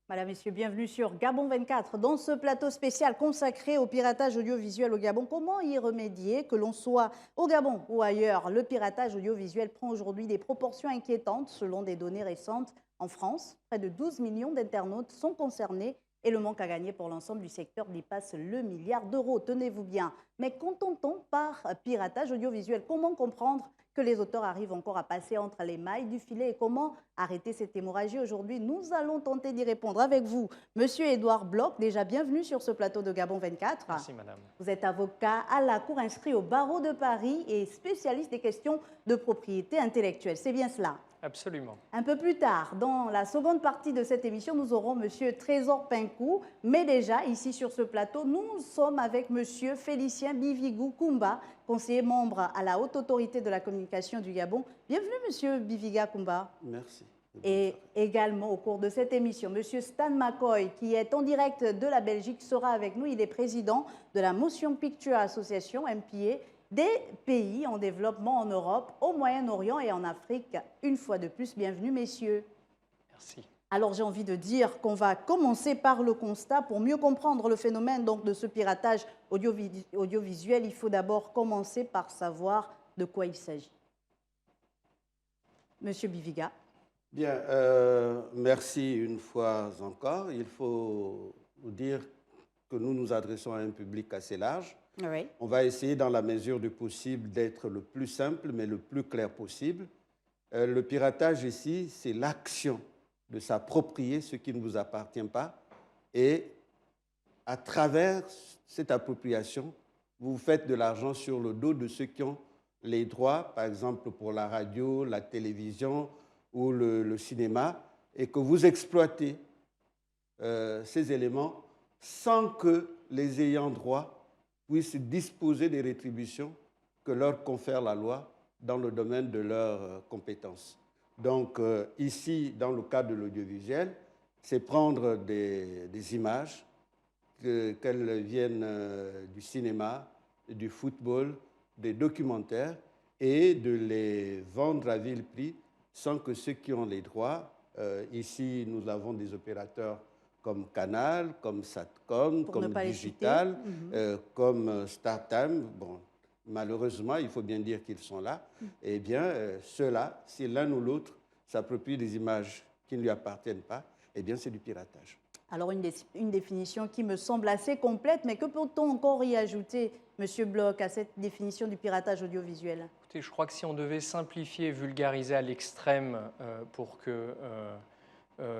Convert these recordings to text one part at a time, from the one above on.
Madame, Messieurs, bienvenue sur Gabon 24. Dans ce plateau spécial consacré au piratage audiovisuel au Gabon, comment y remédier? Que l'on soit au Gabon ou ailleurs, le piratage audiovisuel prend aujourd'hui des proportions inquiétantes selon des données récentes. En France, près de 12 millions d'internautes sont concernés et le manque à gagner pour l'ensemble du secteur dépasse le milliard d'euros. Tenez-vous bien. Mais qu'entend-on par piratage audiovisuel? Comment comprendre que les auteurs arrivent encore à passer entre les mailles du filet et comment arrêter cette hémorragie? Aujourd'hui, nous allons tenter d'y répondre avec vous. Monsieur Édouard Bloch, déjà bienvenue sur ce plateau de Gabon 24. Merci, madame. Vous êtes avocat à la Cour, inscrit au barreau de Paris et spécialiste des questions de propriété intellectuelle. C'est bien cela? Absolument. Un peu plus tard, dans la seconde partie de cette émission, nous aurons Monsieur Trésor Pincou. Mais déjà, ici sur ce plateau, nous sommes avec Monsieur Félicien Bivigou Koumba, conseiller membre à la Haute Autorité de la Communication du Gabon. Bienvenue, Monsieur Biviga Koumba. Merci. Et également, au cours de cette émission, Monsieur Stan McCoy, qui est en direct de la Belgique, sera avec nous. Il est président de la Motion Picture Association, MPA, des pays en développement en Europe, au Moyen-Orient et en Afrique. Une fois de plus, bienvenue, messieurs. Merci. Alors, j'ai envie de dire qu'on va commencer par le constat. Pour mieux comprendre le phénomène donc, de ce piratage audiovisuel, il faut d'abord commencer par savoir de quoi il s'agit. Monsieur Biviga. Bien, merci une fois encore. Il faut vous dire que nous nous adressons à un public assez large. Oui. On va essayer, dans la mesure du possible, d'être le plus simple, mais le plus clair possible. Le piratage ici, c'est l'action de s'approprier ce qui ne vous appartient pas. Et à travers cette appropriation, vous faites de l'argent sur le dos de ceux qui ont les droits, par exemple pour la radio, la télévision ou le cinéma, et que vous exploitez ces éléments sans que les ayants droit puissent disposer des rétributions que leur confère la loi dans le domaine de leurs compétences. Donc ici, dans le cadre de l'audiovisuel, c'est prendre des images, qu'elles viennent du cinéma, du football, des documentaires, et de les vendre à vil prix sans que ceux qui ont les droits, ici nous avons des opérateurs comme Canal, comme Satcom, comme Digital, comme StarTime. Bon, malheureusement, il faut bien dire qu'ils sont là. Eh bien, ceux-là, si l'un ou l'autre s'approprie des images qui ne lui appartiennent pas, eh bien, c'est du piratage. Alors, une définition qui me semble assez complète, mais que peut-on encore y ajouter, Monsieur Bloch, à cette définition du piratage audiovisuel? Écoutez, je crois que si on devait simplifier et vulgariser à l'extrême pour que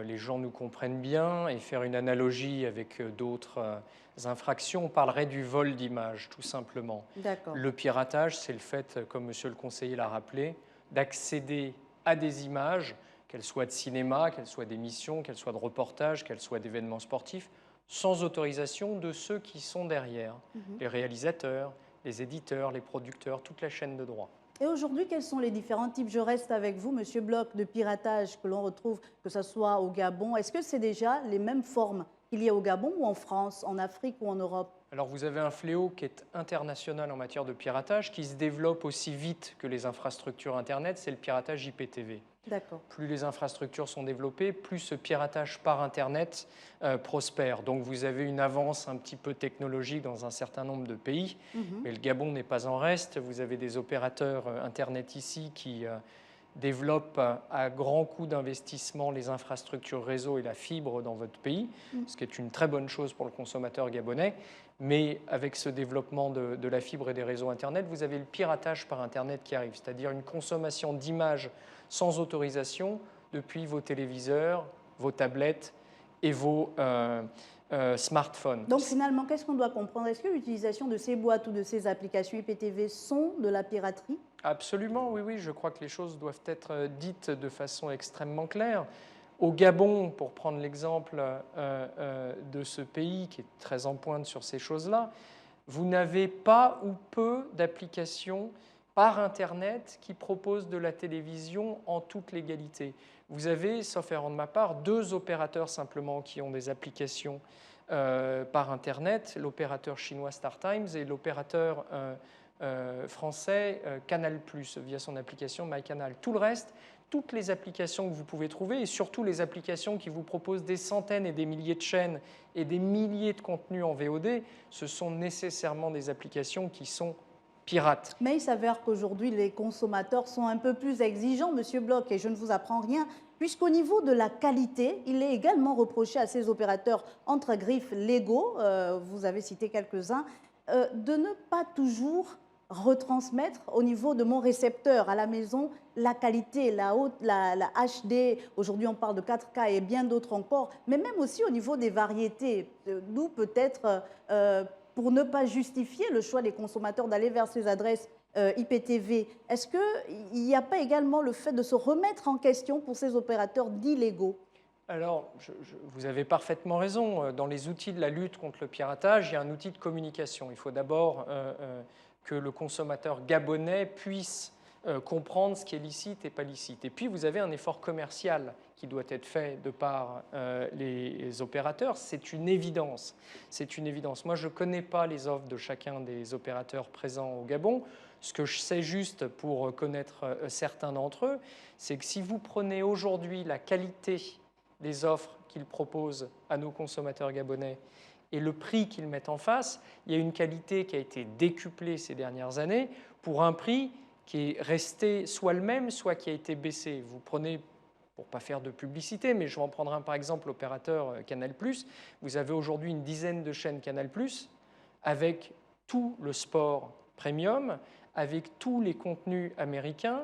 les gens nous comprennent bien et faire une analogie avec d'autres infractions, on parlerait du vol d'images, tout simplement. D'accord. Le piratage, c'est le fait, comme monsieur le conseiller l'a rappelé, d'accéder à des images, qu'elles soient de cinéma, qu'elles soient d'émissions, qu'elles soient de reportages, qu'elles soient d'événements sportifs, sans autorisation de ceux qui sont derrière, les réalisateurs, les éditeurs, les producteurs, toute la chaîne de droit. Et aujourd'hui, quels sont les différents types? Je reste avec vous, Monsieur Bloch, de piratage que l'on retrouve, que ce soit au Gabon. Est-ce que c'est déjà les mêmes formes qu'il y a au Gabon ou en France, en Afrique ou en Europe? Alors vous avez un fléau qui est international en matière de piratage, qui se développe aussi vite que les infrastructures Internet, c'est le piratage IPTV. D'accord. Plus les infrastructures sont développées, plus ce piratage par Internet prospère. Donc vous avez une avance un petit peu technologique dans un certain nombre de pays, mais le Gabon n'est pas en reste. Vous avez des opérateurs Internet ici qui développent à grands coûts d'investissement les infrastructures réseau et la fibre dans votre pays, ce qui est une très bonne chose pour le consommateur gabonais. Mais avec ce développement de la fibre et des réseaux Internet, vous avez le piratage par Internet qui arrive, c'est-à-dire une consommation d'images sans autorisation depuis vos téléviseurs, vos tablettes et vos smartphones. Donc finalement, qu'est-ce qu'on doit comprendre? Est-ce que l'utilisation de ces boîtes ou de ces applications IPTV sont de la piraterie? Absolument, oui, oui. Je crois que les choses doivent être dites de façon extrêmement claire. Au Gabon, pour prendre l'exemple de ce pays qui est très en pointe sur ces choses-là, vous n'avez pas ou peu d'applications par Internet qui proposent de la télévision en toute légalité. Vous avez, sauf erreur de ma part, 2 opérateurs simplement qui ont des applications par Internet, l'opérateur chinois StarTimes et l'opérateur français Canal+, via son application MyCanal. Tout le reste, toutes les applications que vous pouvez trouver, et surtout les applications qui vous proposent des centaines et des milliers de chaînes et des milliers de contenus en VOD, ce sont nécessairement des applications qui sont pirates. Mais il s'avère qu'aujourd'hui, les consommateurs sont un peu plus exigeants, Monsieur Bloch, et je ne vous apprends rien, puisqu'au niveau de la qualité, il est également reproché à ces opérateurs entre griffes légaux, vous avez cité quelques-uns, de ne pas toujours retransmettre au niveau de mon récepteur à la maison la qualité, la HD, aujourd'hui on parle de 4K et bien d'autres encore, mais même aussi au niveau des variétés, d'où peut-être pour ne pas justifier le choix des consommateurs d'aller vers ces adresses IPTV. Est-ce qu'il n'y a pas également le fait de se remettre en question pour ces opérateurs dits légaux? Alors, vous avez parfaitement raison. Dans les outils de la lutte contre le piratage, il y a un outil de communication. Il faut d'abord que le consommateur gabonais puisse comprendre ce qui est licite et pas licite. Et puis, vous avez un effort commercial qui doit être fait de par les opérateurs. C'est une évidence. C'est une évidence. Moi, je ne connais pas les offres de chacun des opérateurs présents au Gabon. Ce que je sais juste pour connaître certains d'entre eux, c'est que si vous prenez aujourd'hui la qualité des offres qu'ils proposent à nos consommateurs gabonais et le prix qu'ils mettent en face, il y a une qualité qui a été décuplée ces dernières années pour un prix qui est resté soit le même, soit qui a été baissé. Vous prenez, pour ne pas faire de publicité, mais je vais en prendre un par exemple, l'opérateur Canal+. Vous avez aujourd'hui une dizaine de chaînes Canal+, avec tout le sport premium, avec tous les contenus américains,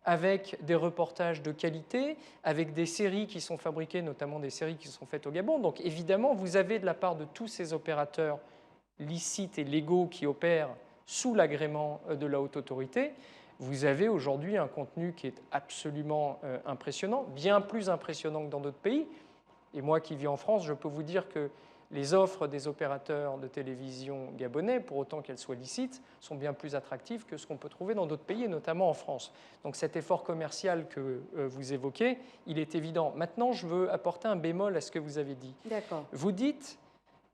avec des reportages de qualité, avec des séries qui sont fabriquées, notamment des séries qui sont faites au Gabon. Donc évidemment, vous avez de la part de tous ces opérateurs licites et légaux qui opèrent sous l'agrément de la haute autorité, vous avez aujourd'hui un contenu qui est absolument impressionnant, bien plus impressionnant que dans d'autres pays. Et moi qui vis en France, je peux vous dire que les offres des opérateurs de télévision gabonais, pour autant qu'elles soient licites, sont bien plus attractives que ce qu'on peut trouver dans d'autres pays, et notamment en France. Donc cet effort commercial que vous évoquez, il est évident. Maintenant, je veux apporter un bémol à ce que vous avez dit. D'accord. Vous dites,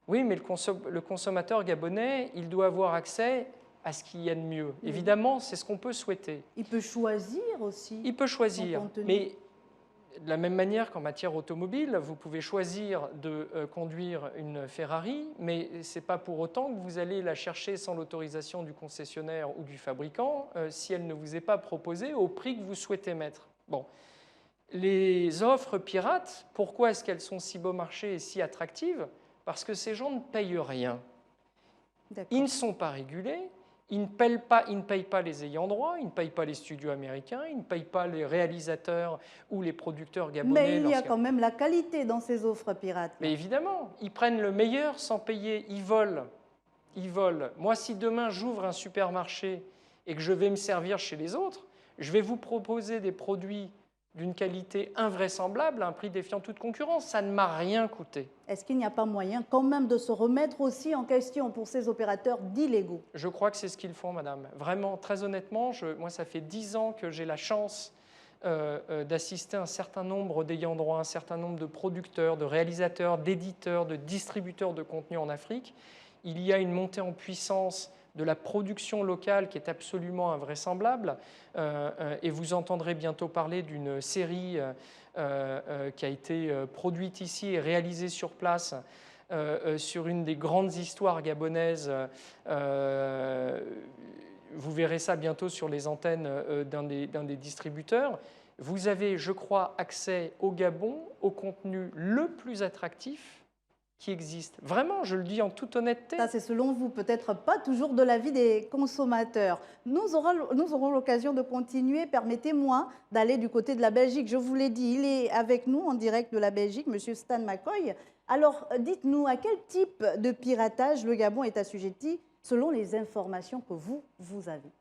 oui, mais le consommateur gabonais, il doit avoir accès à ce qu'il y a de mieux. Oui. Évidemment, c'est ce qu'on peut souhaiter. Il peut choisir aussi. Il peut choisir, mais de la même manière qu'en matière automobile, vous pouvez choisir de conduire une Ferrari, mais ce n'est pas pour autant que vous allez la chercher sans l'autorisation du concessionnaire ou du fabricant si elle ne vous est pas proposée au prix que vous souhaitez mettre. Bon. Les offres pirates, pourquoi est-ce qu'elles sont si bon marché et si attractives? Parce que ces gens ne payent rien. Ils ne sont pas régulés. Ils ne payent pas les ayants droit, ils ne payent pas les studios américains, ils ne payent pas les réalisateurs ou les producteurs gabonais. Mais il y a quand même la qualité dans ces offres pirates. Mais évidemment, ils prennent le meilleur sans payer, ils volent. Ils volent. Moi, si demain j'ouvre un supermarché et que je vais me servir chez les autres, je vais vous proposer des produits d'une qualité invraisemblable à un prix défiant toute concurrence. Ça ne m'a rien coûté. Est-ce qu'il n'y a pas moyen quand même de se remettre aussi en question pour ces opérateurs dits légaux? Je crois que c'est ce qu'ils font, madame. Vraiment, très honnêtement, moi, ça fait 10 ans que j'ai la chance d'assister à un certain nombre d'ayants droit, un certain nombre de producteurs, de réalisateurs, d'éditeurs, de distributeurs de contenu en Afrique. Il y a une montée en puissance de la production locale qui est absolument invraisemblable. Et vous entendrez bientôt parler d'une série qui a été produite ici et réalisée sur place sur une des grandes histoires gabonaises. Vous verrez ça bientôt sur les antennes d'un des distributeurs. Vous avez, je crois, accès au Gabon au contenu le plus attractif qui existe. Vraiment, je le dis en toute honnêteté. Ça, c'est selon vous, peut-être pas toujours de l'avis des consommateurs. Nous aurons l'occasion de continuer. Permettez-moi d'aller du côté de la Belgique. Je vous l'ai dit, il est avec nous en direct de la Belgique, M. Stan McCoy. Alors, dites-nous, à quel type de piratage le Gabon est assujetti selon les informations que vous avez?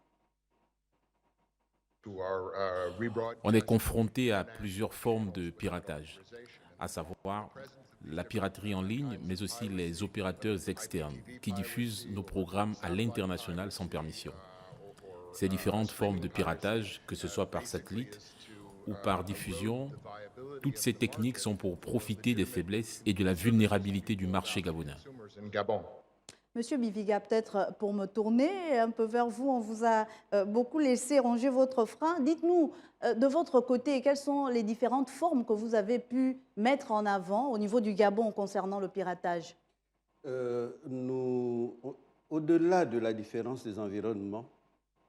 On est confronté à plusieurs formes de piratage, à savoir la piraterie en ligne, mais aussi les opérateurs externes qui diffusent nos programmes à l'international sans permission. Ces différentes formes de piratage, que ce soit par satellite ou par diffusion, toutes ces techniques sont pour profiter des faiblesses et de la vulnérabilité du marché gabonais. Monsieur Biviga, peut-être pour me tourner un peu vers vous, on vous a beaucoup laissé ranger votre frein. Dites-nous, de votre côté, quelles sont les différentes formes que vous avez pu mettre en avant au niveau du Gabon concernant le piratage? Au-delà de la différence des environnements,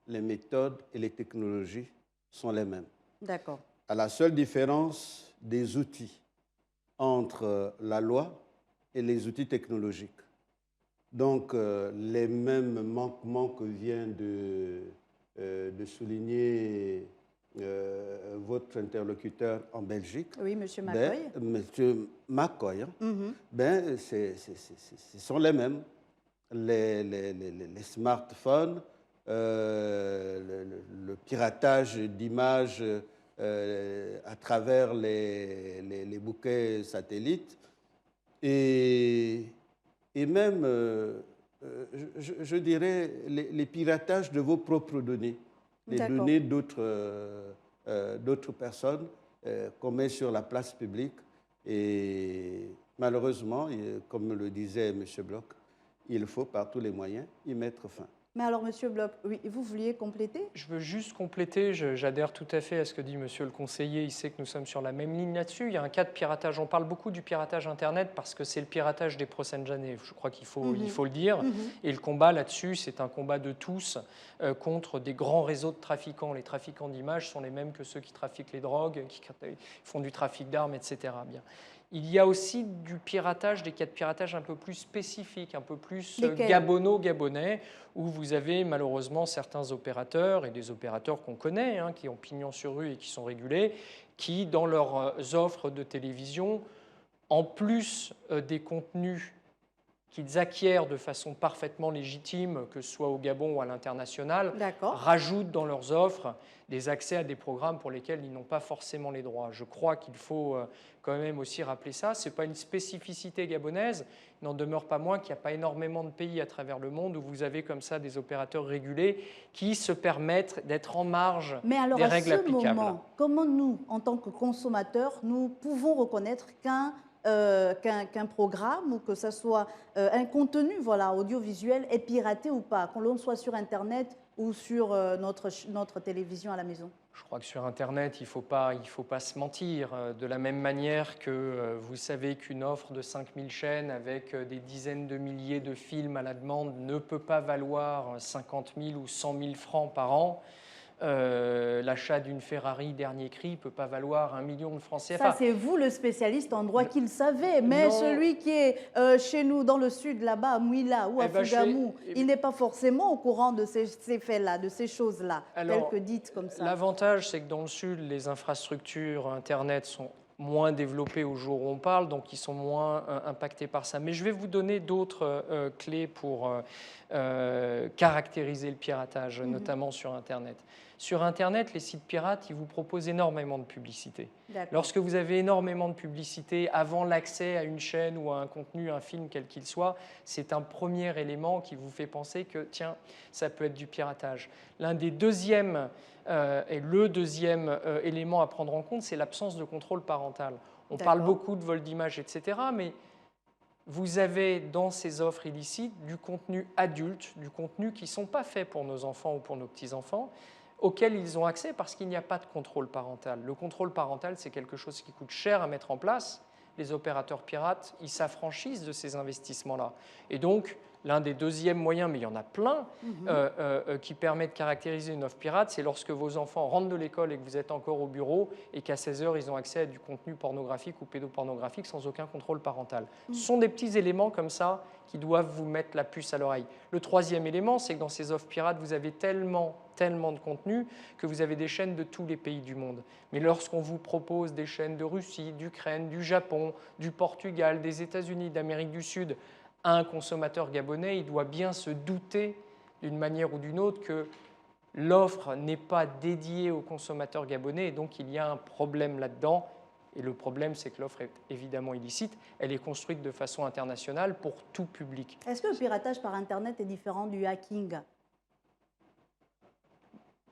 les méthodes et les technologies sont les mêmes. D'accord. À la seule différence des outils entre la loi et les outils technologiques. Donc, les mêmes manquements que vient de souligner votre interlocuteur en Belgique. Oui, Monsieur Ben, McCoy. Monsieur McCoy, hein, Mhm. ben, ce sont les mêmes. Les smartphones, le piratage d'images à travers les bouquets satellites et même, je dirais, les piratages de vos propres données, les D'accord. données d'autres personnes qu'on met sur la place publique. Et malheureusement, comme le disait M. Bloch, il faut par tous les moyens y mettre fin. Mais alors, Monsieur Bloch, oui, vous vouliez compléter? Je veux juste compléter, j'adhère tout à fait à ce que dit monsieur le conseiller, il sait que nous sommes sur la même ligne là-dessus. Il y a un cas de piratage, on parle beaucoup du piratage Internet parce que c'est le piratage des prochaines années, je crois qu'il faut, il faut le dire. Et le combat là-dessus, c'est un combat de tous contre des grands réseaux de trafiquants. Les trafiquants d'images sont les mêmes que ceux qui trafiquent les drogues, qui font du trafic d'armes, etc. Bien. Il y a aussi du piratage, des cas de piratage un peu plus spécifiques, un peu plus gabono-gabonais, où vous avez malheureusement certains opérateurs, et des opérateurs qu'on connaît, hein, qui ont pignon sur rue et qui sont régulés, qui, dans leurs offres de télévision, en plus des contenus qu'ils acquièrent de façon parfaitement légitime, que ce soit au Gabon ou à l'international, rajoutent dans leurs offres des accès à des programmes pour lesquels ils n'ont pas forcément les droits. Je crois qu'il faut quand même aussi rappeler ça. Ce n'est pas une spécificité gabonaise. Il n'en demeure pas moins qu'il n'y a pas énormément de pays à travers le monde où vous avez comme ça des opérateurs régulés qui se permettent d'être en marge des règles applicables. Mais alors, à ce moment, comment nous, en tant que consommateurs, nous pouvons reconnaître qu'un programme ou que ce soit un contenu audiovisuel est piraté ou pas, qu'on l'on soit sur Internet ou sur notre télévision à la maison? Je crois que sur Internet, il ne faut pas se mentir. De la même manière que vous savez qu'une offre de 5000 chaînes avec des dizaines de milliers de films à la demande ne peut pas valoir 50 000 ou 100 000 francs par an, l'achat d'une Ferrari dernier cri ne peut pas valoir 1 million de francs CFA. Ça, c'est vous le spécialiste en droit qui le savez. Mais non. Celui qui est chez nous, dans le sud, là-bas, à Mouila ou à Fougamou, il n'est pas forcément au courant de ces faits-là, de ces choses-là, telles que dites comme ça. L'avantage, c'est que dans le sud, les infrastructures Internet sont moins développées au jour où on parle, donc ils sont moins impactés par ça. Mais je vais vous donner d'autres clés pour caractériser le piratage, notamment sur Internet. Sur Internet, les sites pirates, ils vous proposent énormément de publicité. Lorsque vous avez énormément de publicité avant l'accès à une chaîne ou à un contenu, un film, quel qu'il soit, c'est un premier élément qui vous fait penser que, tiens, ça peut être du piratage. L'un des deuxièmes et le deuxième élément à prendre en compte, c'est l'absence de contrôle parental. On parle beaucoup de vol d'images, etc., mais vous avez dans ces offres illicites du contenu adulte, du contenu qui ne sont pas faits pour nos enfants ou pour nos petits-enfants, auxquels ils ont accès parce qu'il n'y a pas de contrôle parental. Le contrôle parental, c'est quelque chose qui coûte cher à mettre en place. Les opérateurs pirates, ils s'affranchissent de ces investissements-là. Et donc, l'un des deuxièmes moyens, mais il y en a plein, qui permet de caractériser une offre pirate, c'est lorsque vos enfants rentrent de l'école et que vous êtes encore au bureau et qu'à 16 heures, ils ont accès à du contenu pornographique ou pédopornographique sans aucun contrôle parental. Ce sont des petits éléments comme ça qui doivent vous mettre la puce à l'oreille. Le troisième élément, c'est que dans ces offres pirates, vous avez tellement de contenu que vous avez des chaînes de tous les pays du monde. Mais lorsqu'on vous propose des chaînes de Russie, d'Ukraine, du Japon, du Portugal, des États-Unis, d'Amérique du Sud, un consommateur gabonais, il doit bien se douter d'une manière ou d'une autre que l'offre n'est pas dédiée aux consommateurs gabonais et donc il y a un problème là-dedans. Et le problème, c'est que l'offre est évidemment illicite. Elle est construite de façon internationale pour tout public. Est-ce que le piratage par Internet est différent du hacking ?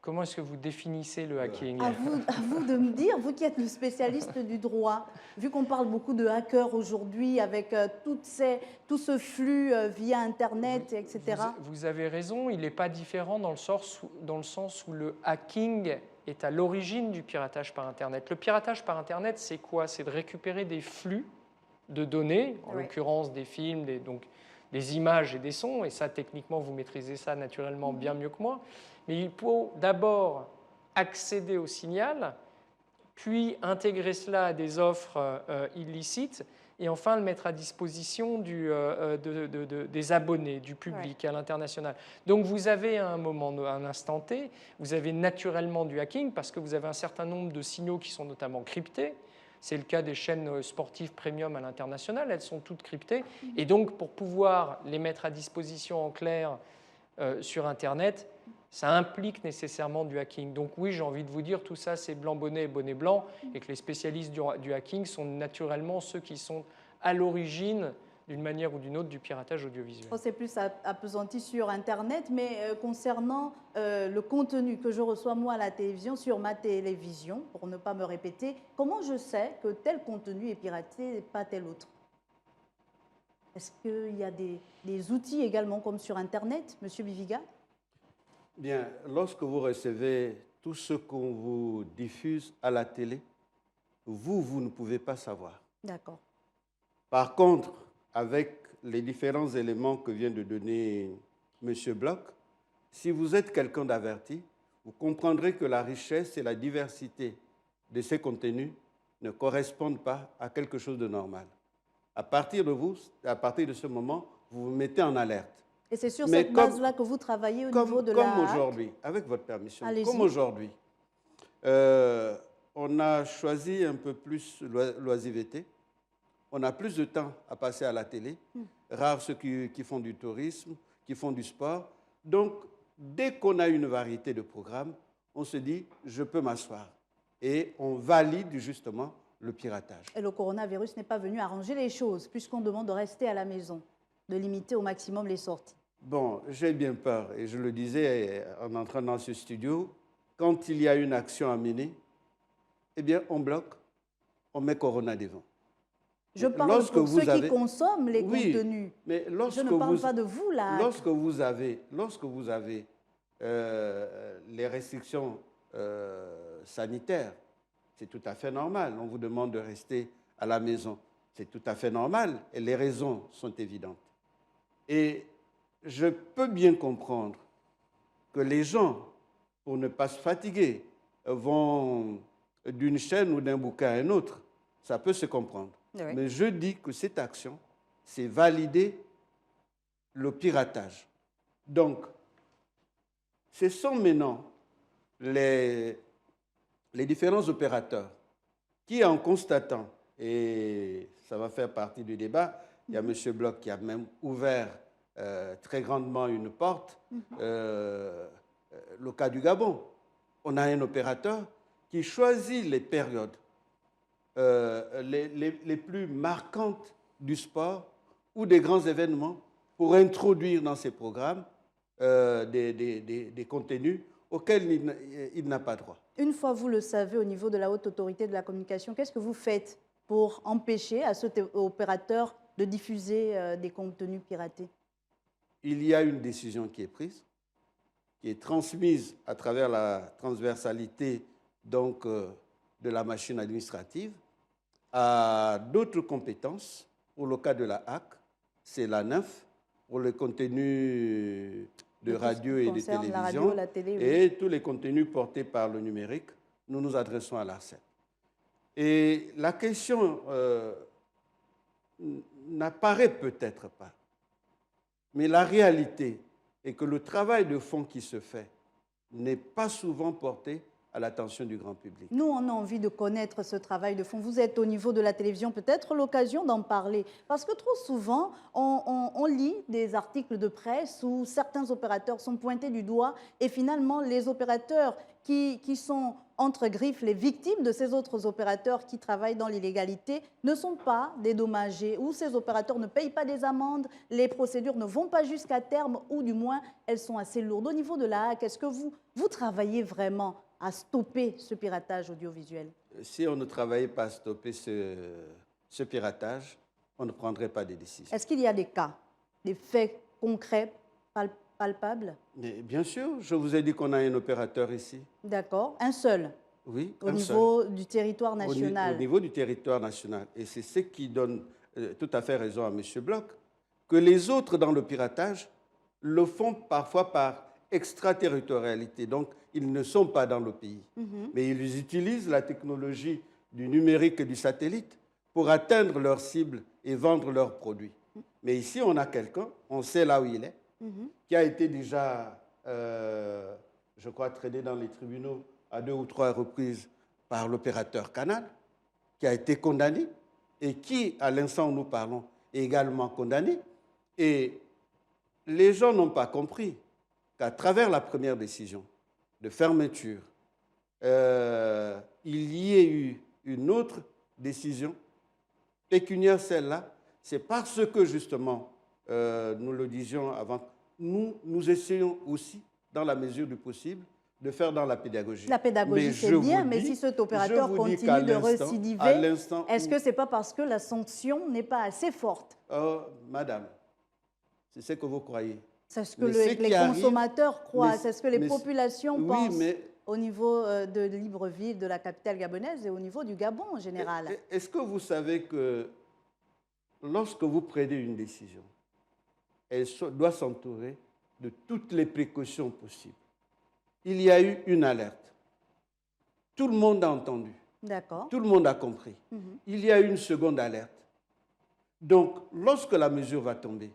Comment est-ce que vous définissez le hacking? À vous de me dire, vous qui êtes le spécialiste du droit, vu qu'on parle beaucoup de hackers aujourd'hui avec tout ce flux via Internet, etc. Vous avez raison, il n'est pas différent dans le sens où le hacking est à l'origine du piratage par Internet. Le piratage par Internet, c'est quoi? C'est de récupérer des flux de données, en Ouais. l'occurrence des films, des images et des sons, et ça, techniquement, vous maîtrisez ça naturellement bien mieux que moi. Mais il faut d'abord accéder au signal, puis intégrer cela à des offres illicites, et enfin le mettre à disposition des abonnés, du public à l'international. Donc vous avez à un instant T, vous avez naturellement du hacking, parce que vous avez un certain nombre de signaux qui sont notamment cryptés. C'est le cas des chaînes sportives premium à l'international, elles sont toutes cryptées. Et donc, pour pouvoir les mettre à disposition en clair sur Internet, ça implique nécessairement du hacking. Donc oui, j'ai envie de vous dire, tout ça, c'est blanc bonnet et bonnet blanc, et que les spécialistes du hacking sont naturellement ceux qui sont à l'origine, d'une manière ou d'une autre, du piratage audiovisuel. C'est plus appesanti sur Internet, mais concernant le contenu que je reçois moi à la télévision, sur ma télévision, pour ne pas me répéter, comment je sais que tel contenu est piraté et pas tel autre? Est-ce qu'il y a des outils également comme sur Internet, Monsieur Biviga? Bien, lorsque vous recevez tout ce qu'on vous diffuse à la télé, vous ne pouvez pas savoir. D'accord. Par contre, avec les différents éléments que vient de donner M. Bloch, si vous êtes quelqu'un d'averti, vous comprendrez que la richesse et la diversité de ces contenus ne correspondent pas à quelque chose de normal. À partir de ce moment, vous vous mettez en alerte. Et c'est sur cette base-là que vous travaillez au niveau de la Comme aujourd'hui, avec votre permission, comme aujourd'hui, on a choisi un peu plus l'oisiveté. On a plus de temps à passer à la télé. Rares ceux qui font du tourisme, qui font du sport. Donc, dès qu'on a une variété de programmes, on se dit, je peux m'asseoir. Et on valide justement le piratage. Et le coronavirus n'est pas venu arranger les choses, puisqu'on demande de rester à la maison, de limiter au maximum les sorties. Bon, j'ai bien peur, et je le disais en entrant dans ce studio, quand il y a une action à mener, eh bien, on bloque, on met Corona devant. Je parle pour ceux qui consomment les contenus. Mais je ne parle pas de vous, là. Lorsque vous avez les restrictions sanitaires, c'est tout à fait normal. On vous demande de rester à la maison. C'est tout à fait normal, et les raisons sont évidentes. Et je peux bien comprendre que les gens, pour ne pas se fatiguer, vont d'une chaîne ou d'un bouquin à un autre. Ça peut se comprendre. Oui. Mais je dis que cette action, c'est valider le piratage. Donc, ce sont maintenant les différents opérateurs qui, en constatant, et ça va faire partie du débat, il y a M. Bloch qui a même ouvert très grandement une porte, le cas du Gabon. On a un opérateur qui choisit les périodes les plus marquantes du sport ou des grands événements pour introduire dans ses programmes des contenus auxquels il n'a pas droit. Une fois vous le savez au niveau de la haute autorité de la communication, qu'est-ce que vous faites pour empêcher à cet opérateur de diffuser des contenus piratés? Il y a une décision qui est prise, qui est transmise à travers la transversalité donc, de la machine administrative à d'autres compétences. Pour le cas de la HAC, c'est la 9, pour le contenu de radio et de télévision, la radio, la télé, oui. Et tous les contenus portés par le numérique, nous nous adressons à l'ARCEP. Et la question n'apparaît peut-être pas, mais la réalité est que le travail de fond qui se fait n'est pas souvent porté à l'attention du grand public. Nous, on a envie de connaître ce travail de fond. Vous êtes au niveau de la télévision, peut-être l'occasion d'en parler. Parce que trop souvent, on lit des articles de presse où certains opérateurs sont pointés du doigt et finalement, les opérateurs qui sont entre griffes les victimes de ces autres opérateurs qui travaillent dans l'illégalité ne sont pas dédommagés, ou ces opérateurs ne payent pas des amendes, les procédures ne vont pas jusqu'à terme, ou du moins, elles sont assez lourdes. Au niveau de la HAC, est-ce que vous travaillez vraiment à stopper ce piratage audiovisuel? Si on ne travaillait pas à stopper ce piratage, on ne prendrait pas de décision. Est-ce qu'il y a des cas, des faits concrets, palpables? Mais bien sûr, je vous ai dit qu'on a un opérateur ici. D'accord. Un seul? Oui, au un niveau seul. du territoire national? Au niveau du territoire national. Et c'est ce qui donne tout à fait raison à M. Bloch, que les autres dans le piratage le font parfois par extraterritorialité. Donc, ils ne sont pas dans le pays. Mais ils utilisent la technologie du numérique et du satellite pour atteindre leurs cibles et vendre leurs produits. Mais ici, on a quelqu'un, on sait là où il est, qui a été déjà, je crois, traîné dans les tribunaux à 2 ou 3 reprises par l'opérateur Canal, qui a été condamné et qui, à l'instant où nous parlons, est également condamné. Et les gens n'ont pas compris qu'à travers la première décision de fermeture, il y ait eu une autre décision pécuniaire, celle-là. C'est parce que, justement, nous le disions avant, nous essayons aussi, dans la mesure du possible, de faire dans la pédagogie. La pédagogie, c'est bien, mais si cet opérateur continue de récidiver, est-ce que ce n'est pas parce que la sanction n'est pas assez forte? Madame, c'est ce que vous croyez. C'est ce que les consommateurs croient, c'est ce que les populations pensent mais, au niveau de Libreville, de la capitale gabonaise et au niveau du Gabon en général. Est-ce que vous savez que lorsque vous prenez une décision, elle doit s'entourer de toutes les précautions possibles? Il y a eu une alerte. Tout le monde a entendu. D'accord. Tout le monde a compris. Il y a eu une seconde alerte. Donc, lorsque la mesure va tomber,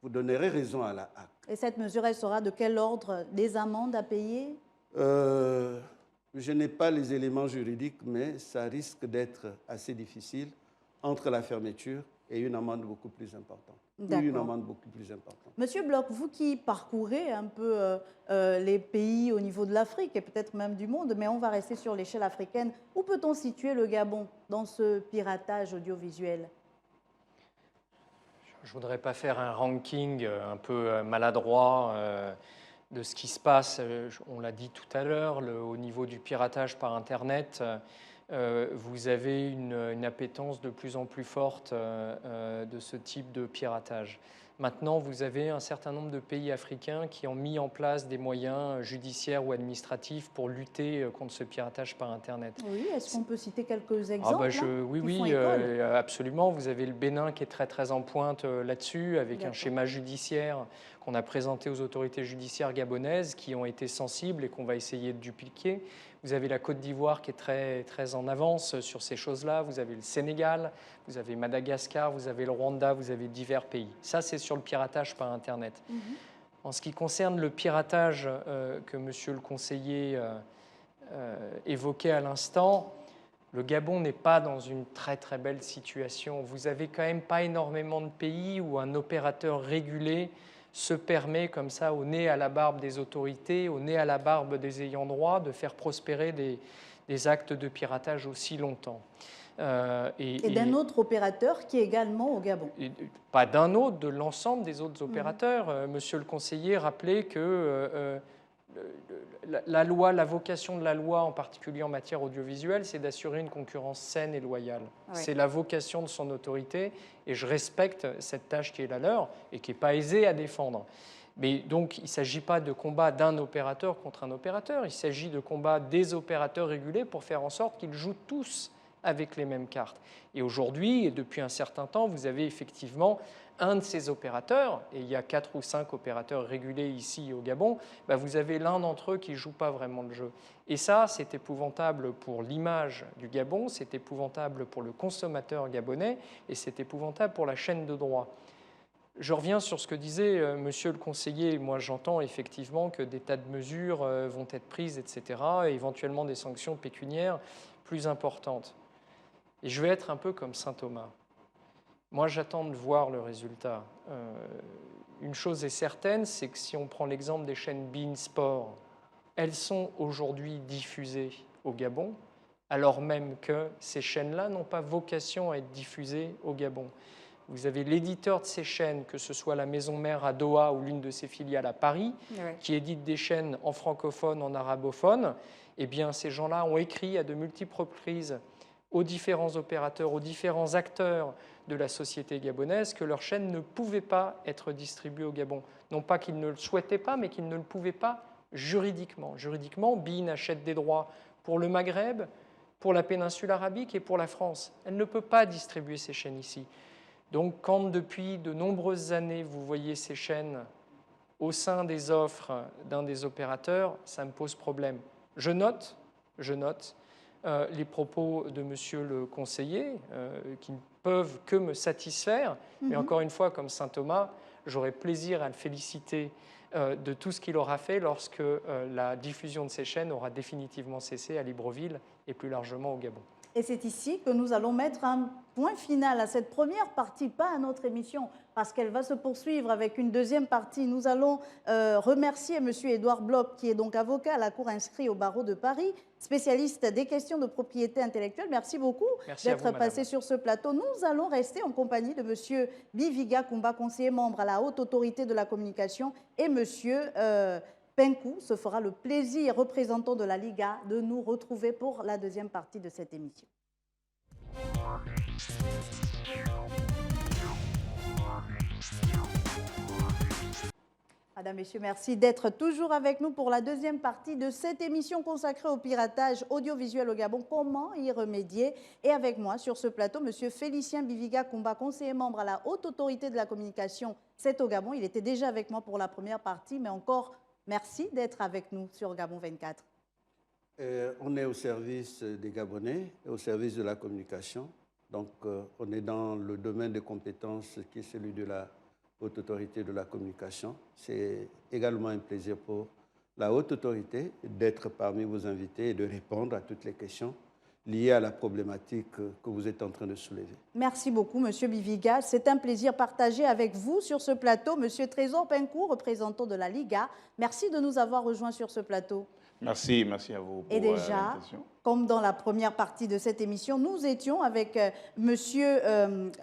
vous donnerez raison à la HAC. Et cette mesure, elle sera de quel ordre? Des amendes à payer? Je n'ai pas les éléments juridiques, mais ça risque d'être assez difficile entre la fermeture et une amende beaucoup plus importante. Une amende beaucoup plus importante. Monsieur Bloch, vous qui parcourez un peu les pays au niveau de l'Afrique et peut-être même du monde, mais on va rester sur l'échelle africaine, où peut-on situer le Gabon dans ce piratage audiovisuel? Je ne voudrais pas faire un ranking un peu maladroit de ce qui se passe. On l'a dit tout à l'heure, au niveau du piratage par Internet, vous avez une appétence de plus en plus forte de ce type de piratage. Maintenant, vous avez un certain nombre de pays africains qui ont mis en place des moyens judiciaires ou administratifs pour lutter contre ce piratage par Internet. Oui, est-ce qu'on peut citer quelques exemples Oui, absolument. Vous avez le Bénin qui est très très en pointe là-dessus, avec un schéma judiciaire qu'on a présenté aux autorités judiciaires gabonaises qui ont été sensibles et qu'on va essayer de dupliquer. Vous avez la Côte d'Ivoire qui est très, très en avance sur ces choses-là. Vous avez le Sénégal, vous avez Madagascar, vous avez le Rwanda, vous avez divers pays. Ça, c'est sur le piratage par Internet. En ce qui concerne le piratage que monsieur le conseiller évoquait à l'instant, le Gabon n'est pas dans une très, très belle situation. Vous n'avez quand même pas énormément de pays où un opérateur régulé se permet comme ça, au nez à la barbe des autorités, au nez à la barbe des ayants droit, de faire prospérer des actes de piratage aussi longtemps. Et d'un autre opérateur qui est également au Gabon? Pas d'un autre, de l'ensemble des autres opérateurs. Monsieur le conseiller rappelait que la loi, la vocation de la loi, en particulier en matière audiovisuelle, c'est d'assurer une concurrence saine et loyale. Oui. C'est la vocation de son autorité et je respecte cette tâche qui est la leur et qui n'est pas aisée à défendre. Mais donc, il ne s'agit pas de combat d'un opérateur contre un opérateur, il s'agit de combat des opérateurs régulés pour faire en sorte qu'ils jouent tous avec les mêmes cartes. Et aujourd'hui, et depuis un certain temps, vous avez effectivement un de ces opérateurs, et il y a 4 ou 5 opérateurs régulés ici au Gabon, vous avez l'un d'entre eux qui ne joue pas vraiment le jeu. Et ça, c'est épouvantable pour l'image du Gabon, c'est épouvantable pour le consommateur gabonais, et c'est épouvantable pour la chaîne de droit. Je reviens sur ce que disait monsieur le conseiller. Moi, j'entends effectivement que des tas de mesures vont être prises, etc., et éventuellement des sanctions pécuniaires plus importantes. Et je vais être un peu comme saint Thomas. Moi, j'attends de voir le résultat. Une chose est certaine, c'est que si on prend l'exemple des chaînes beIN Sport, elles sont aujourd'hui diffusées au Gabon, alors même que ces chaînes-là n'ont pas vocation à être diffusées au Gabon. Vous avez l'éditeur de ces chaînes, que ce soit la maison mère à Doha ou l'une de ses filiales à Paris, qui édite des chaînes en francophone, en arabophone. Eh bien, ces gens-là ont écrit à de multiples reprises aux différents opérateurs, aux différents acteurs de la société gabonaise que leurs chaînes ne pouvaient pas être distribuées au Gabon. Non pas qu'ils ne le souhaitaient pas, mais qu'ils ne le pouvaient pas juridiquement. Juridiquement, beIN achète des droits pour le Maghreb, pour la péninsule arabique et pour la France. Elle ne peut pas distribuer ces chaînes ici. Donc, quand depuis de nombreuses années, vous voyez ces chaînes au sein des offres d'un des opérateurs, ça me pose problème. Je note les propos de monsieur le conseiller qui ne peuvent que me satisfaire. Mais encore une fois, comme saint Thomas, j'aurai plaisir à le féliciter de tout ce qu'il aura fait lorsque la diffusion de ces chaînes aura définitivement cessé à Libreville et plus largement au Gabon. Et c'est ici que nous allons mettre un point final à cette première partie, pas à notre émission, parce qu'elle va se poursuivre avec une deuxième partie. Nous allons remercier M. Édouard Bloch, qui est donc avocat à la Cour inscrit au barreau de Paris, spécialiste des questions de propriété intellectuelle. Merci beaucoup d'être passé sur ce plateau. Nous allons rester en compagnie de M. Biviga Kumba, conseiller membre à la Haute Autorité de la Communication, et M. Penkou se fera le plaisir, représentant de la Liga, de nous retrouver pour la deuxième partie de cette émission. Madame, Messieurs, merci d'être toujours avec nous pour la deuxième partie de cette émission consacrée au piratage audiovisuel au Gabon. Comment y remédier? Et avec moi sur ce plateau, M. Félicien Biviga Kumba, conseiller membre à la Haute Autorité de la Communication, c'est au Gabon. Il était déjà avec moi pour la première partie, mais encore merci d'être avec nous sur Gabon 24. On est au service des Gabonais, au service de la communication. Donc, on est dans le domaine de compétences qui est celui de la Haute Autorité de la Communication. C'est également un plaisir pour la Haute Autorité d'être parmi vos invités et de répondre à toutes les questions liées à la problématique que vous êtes en train de soulever. Merci beaucoup, M. Biviga. C'est un plaisir partagé avec vous sur ce plateau. M. Trésor Penkou, représentant de la Liga, merci de nous avoir rejoints sur ce plateau. Merci à vous pour l'invitation. Comme dans la première partie de cette émission, nous étions avec M.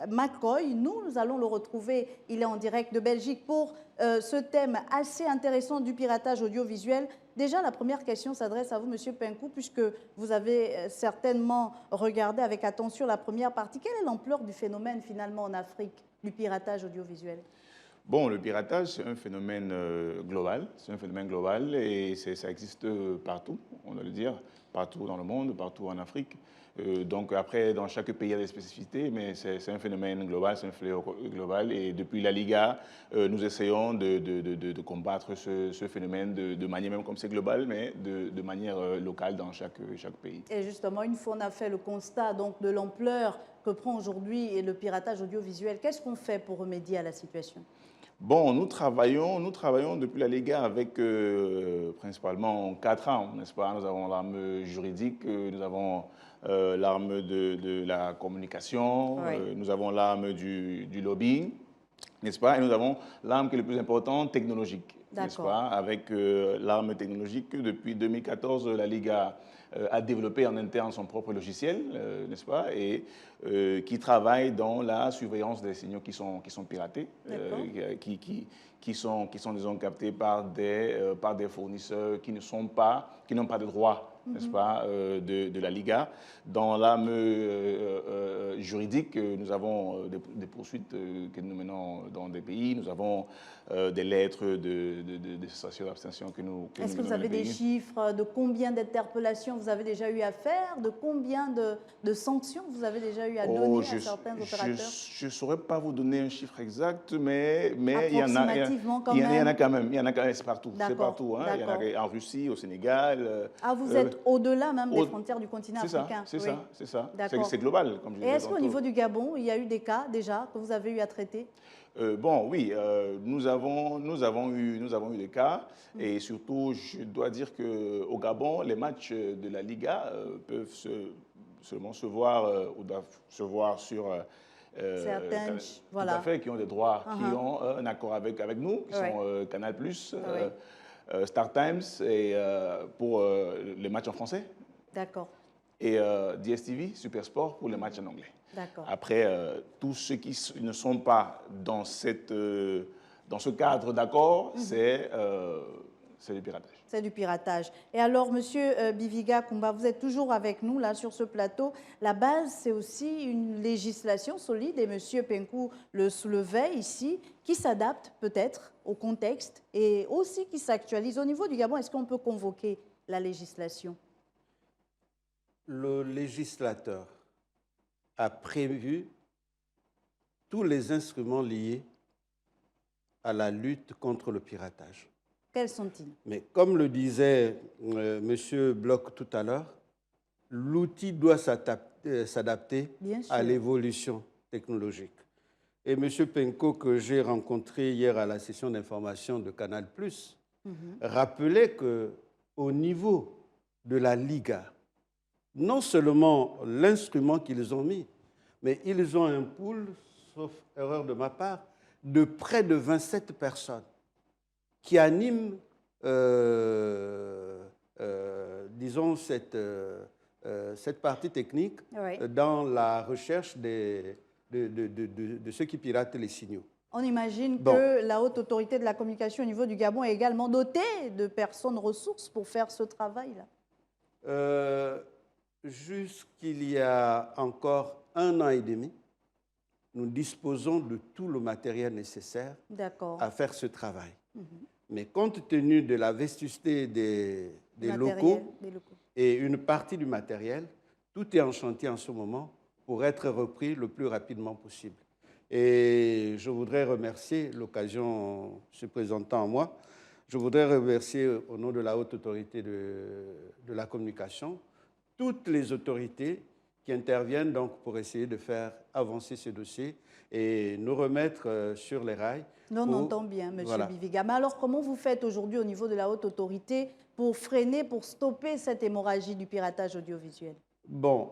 McCoy. Nous allons le retrouver, il est en direct de Belgique, pour ce thème assez intéressant du piratage audiovisuel. Déjà, la première question s'adresse à vous, M. Penkou, puisque vous avez certainement regardé avec attention la première partie. Quelle est l'ampleur du phénomène, finalement, en Afrique, du piratage audiovisuel ? Bon, le piratage, c'est un phénomène global. C'est un phénomène global et ça existe partout, on doit le dire, partout dans le monde, partout en Afrique. Donc après, dans chaque pays, il y a des spécificités, mais c'est un phénomène global, c'est un fléau global. Et depuis la Liga, nous essayons de combattre ce phénomène de manière, même comme c'est global, mais de manière locale dans chaque pays. Et justement, une fois on a fait le constat donc, de l'ampleur que prend aujourd'hui le piratage audiovisuel, qu'est-ce qu'on fait pour remédier à la situation ? Bon, nous travaillons depuis la Liga avec principalement 4 ans, n'est-ce pas? Nous avons l'arme juridique, nous avons l'arme de la communication, oui. Nous avons l'arme du lobbying, n'est-ce pas? Et nous avons l'arme qui est le plus importante, technologique, n'est-ce pas? Avec l'arme technologique, depuis 2014, la Liga a développé en interne son propre logiciel, n'est-ce pas? Et qui travaille dans la surveillance des signaux qui sont piratés, qui sont disons, captés par des fournisseurs qui n'ont pas de droit, n'est-ce pas, de la Liga. Dans l'arme juridique, nous avons des poursuites que nous menons dans des pays. Nous avons des lettres de cessation d'abstention que nous Est-ce que vous avez des chiffres de combien d'interpellations vous avez déjà eu à faire, de combien de sanctions vous avez déjà eu à donner à certains opérateurs? Je ne saurais pas vous donner un chiffre exact, mais il y en a quand même. Il y en a quand même, c'est partout. C'est partout. Hein. Il y en a en Russie, au Sénégal. Ah, vous êtes au-delà même des frontières du continent africain. C'est ça. C'est global, comme je disais. Et est-ce qu'au niveau du Gabon, il y a eu des cas déjà que vous avez eu à traiter? Bon, oui, nous avons eu des cas et surtout, je dois dire qu'au Gabon, les matchs de la Liga peuvent seulement se voir ou doivent se voir sur Certaines, tout voilà. à fait, qui ont des droits, qui Uh-huh. ont un accord avec nous, qui Ouais. sont Canal+, Ouais. Star Times et pour les matchs en français D'accord, et DSTV, Super Sport pour les matchs en anglais. d'accord. Après, tous ceux qui ne sont pas dans dans ce cadre d'accord, c'est du piratage. C'est du piratage. Et alors, Monsieur Biviga Kumba, vous êtes toujours avec nous là sur ce plateau. La base, c'est aussi une législation solide, et Monsieur Penkou le soulevait ici, qui s'adapte peut-être au contexte et aussi qui s'actualise. Au niveau du Gabon, est-ce qu'on peut convoquer la législation? Le législateur a prévu tous les instruments liés à la lutte contre le piratage. Quels sont-ils? Mais comme le disait M. Bloch tout à l'heure, l'outil doit s'adapter Bien sûr. à l'évolution technologique. Et M. Penko, que j'ai rencontré hier à la session d'information de Canal+, rappelait qu'au niveau de la Liga, non seulement l'instrument qu'ils ont mis, mais ils ont un pool, sauf erreur de ma part, de près de 27 personnes qui animent, disons, cette partie technique Oui. dans la recherche de ceux qui piratent les signaux. On imagine Bon. que la haute autorité de la communication au niveau du Gabon est également dotée de personnes ressources pour faire ce travail-là. Jusqu'il y a encore 1 an et demi, nous disposons de tout le matériel nécessaire D'accord. à faire ce travail. Mais compte tenu de la vétusté des Matériel, locaux des locaux. et une partie du matériel, tout est en chantier en ce moment pour être repris le plus rapidement possible. Et je voudrais remercier, l'occasion se présentant à moi, je voudrais remercier au nom de la haute autorité de la communication toutes les autorités qui interviennent donc pour essayer de faire avancer ce dossier et nous remettre sur les rails. On entend bien, M. Voilà. Biviga. Mais alors, comment vous faites aujourd'hui au niveau de la haute autorité pour freiner, pour stopper cette hémorragie du piratage audiovisuel? Bon,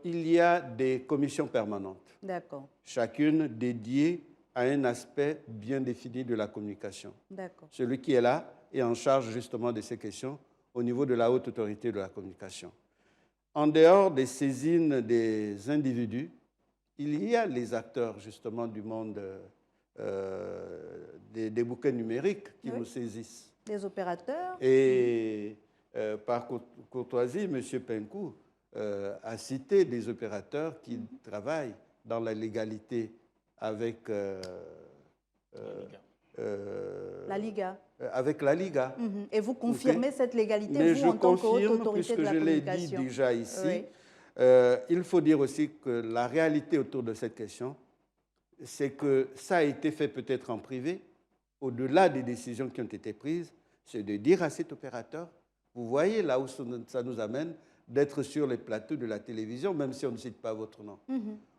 il y a des commissions permanentes, D'accord, chacune dédiée à un aspect bien défini de la communication. d'accord. Celui qui est là est en charge justement de ces questions au niveau de la haute autorité de la communication. En dehors des saisines des individus, il y a les acteurs justement du monde des bouquets numériques qui Oui. nous saisissent. Des opérateurs? Et par courtoisie, M. Penkou a cité des opérateurs qui travaillent dans la légalité avec La Liga. avec la Liga. Et vous confirmez Ok. cette légalité, Mais vous, je en tant que haute confirme, autorité puisque de la je l'ai dit communication? déjà ici, Oui. il faut dire aussi que la réalité autour de cette question, c'est que ça a été fait peut-être en privé, au-delà des décisions qui ont été prises, c'est de dire à cet opérateur, vous voyez là où ça nous amène, d'être sur les plateaux de la télévision, même si on ne cite pas votre nom.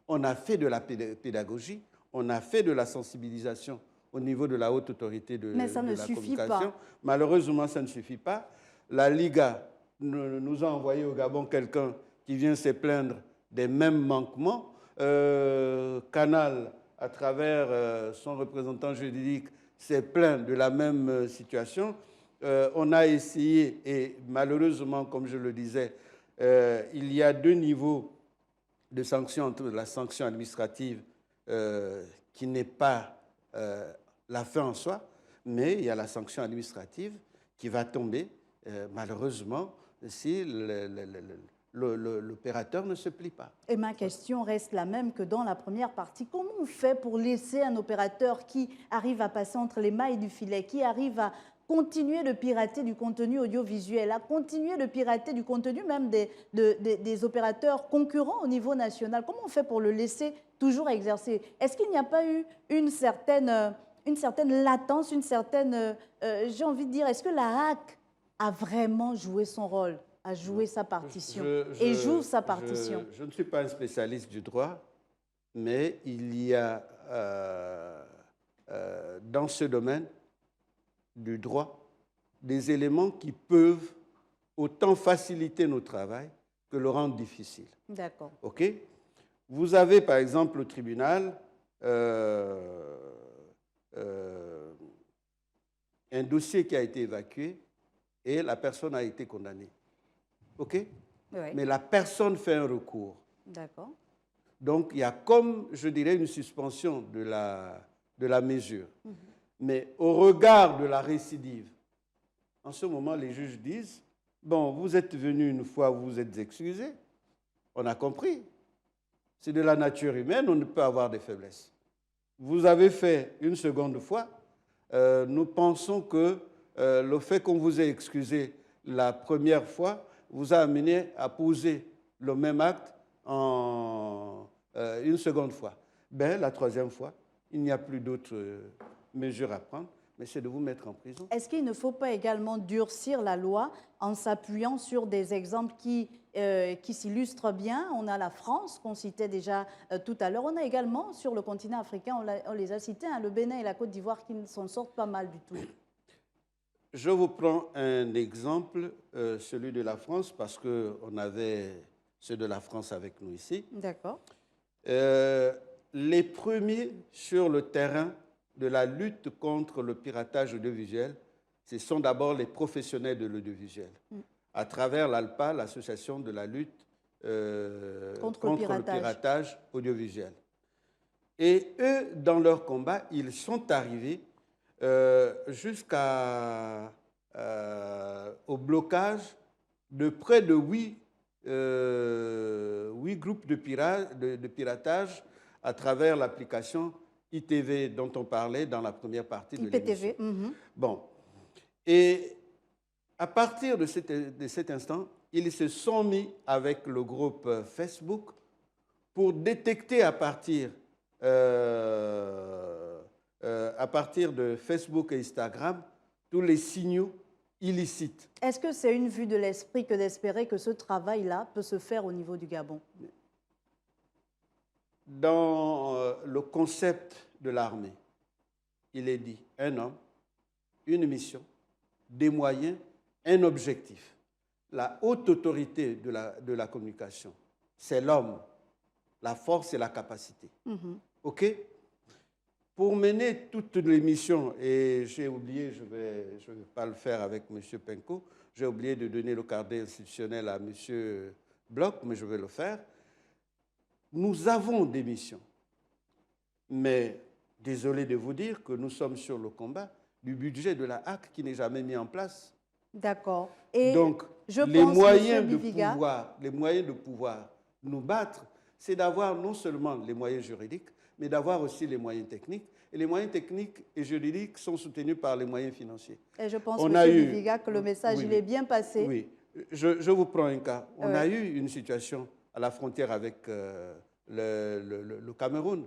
On a fait de la pédagogie, on a fait de la sensibilisation au niveau de la haute autorité de Mais ça ne la suffit communication. pas. Malheureusement, ça ne suffit pas. La Liga nous a envoyé au Gabon quelqu'un qui vient se plaindre des mêmes manquements. Canal, à travers son représentant juridique, s'est plaint de la même situation. On a essayé, et malheureusement, comme je le disais, il y a 2 niveaux de sanctions entre la sanction administrative qui n'est pas la fin en soi, mais il y a la sanction administrative qui va tomber, malheureusement, si l'opérateur ne se plie pas. Et ma question reste la même que dans la première partie. Comment on fait pour laisser un opérateur qui arrive à passer entre les mailles du filet, qui arrive à continuer de pirater du contenu audiovisuel, à continuer de pirater du contenu même des opérateurs concurrents au niveau national? Comment on fait pour le laisser toujours exercer? Est-ce qu'il n'y a pas eu une certaine latence, j'ai envie de dire, est-ce que la HAC a vraiment joué son rôle, a joué sa partition et joue sa partition? Je ne suis pas un spécialiste du droit, mais il y a dans ce domaine du droit des éléments qui peuvent autant faciliter notre travail que le rendre difficile. D'accord. OK? Vous avez, par exemple, au tribunal un dossier qui a été évacué et la personne a été condamnée. OK? Oui. Mais la personne fait un recours. D'accord. Donc, il y a comme, je dirais, une suspension de la mesure. Mais au regard de la récidive, en ce moment, les juges disent, bon, vous êtes venu une fois, vous vous êtes excusé, on a compris. C'est de la nature humaine, on ne peut avoir des faiblesses. Vous avez fait une seconde fois, nous pensons que le fait qu'on vous ait excusé la première fois vous a amené à poser le même acte une seconde fois. Ben, la troisième fois, il n'y a plus d'autres mesures à prendre, mais c'est de vous mettre en prison. Est-ce qu'il ne faut pas également durcir la loi en s'appuyant sur des exemples qui s'illustrent bien? On a la France, qu'on citait déjà tout à l'heure. On a également, sur le continent africain, on les a cités, hein, le Bénin et la Côte d'Ivoire qui s'en sortent pas mal du tout. Je vous prends un exemple, celui de la France, parce qu'on avait ceux de la France avec nous ici. D'accord. Les premiers sur le terrain de la lutte contre le piratage audiovisuel, ce sont d'abord les professionnels de l'audiovisuel, à travers l'ALPA, l'association de la lutte contre le piratage audiovisuel. Et eux, dans leur combat, ils sont arrivés au blocage de près de 8 groupes de piratage à travers l'application ITV dont on parlait dans la première partie de l'émission. IPTV. Bon. Et à partir de cet instant, ils se sont mis avec le groupe Facebook pour détecter à partir de Facebook et Instagram tous les signaux illicites. Est-ce que c'est une vue de l'esprit que d'espérer que ce travail-là peut se faire au niveau du Gabon? Dans le concept de l'armée, il est dit un homme, une mission, des moyens, un objectif. La haute autorité de la communication, c'est l'homme, la force et la capacité. OK? Pour mener toute l'émission, et j'ai oublié, je vais pas le faire avec M. Penko, j'ai oublié de donner le carnet institutionnel à M. Bloch, mais je vais le faire. Nous avons des missions, mais désolé de vous dire que nous sommes sur le combat du budget de la HAC qui n'est jamais mis en place. D'accord. Et donc, les moyens de pouvoir nous battre, c'est d'avoir non seulement les moyens juridiques, mais d'avoir aussi les moyens techniques. Et les moyens techniques et juridiques sont soutenus par les moyens financiers. Et je pense, M. Biviga, que le message il est bien passé. Oui. Je vous prends un cas. On a eu une situation à la frontière avec le Cameroun.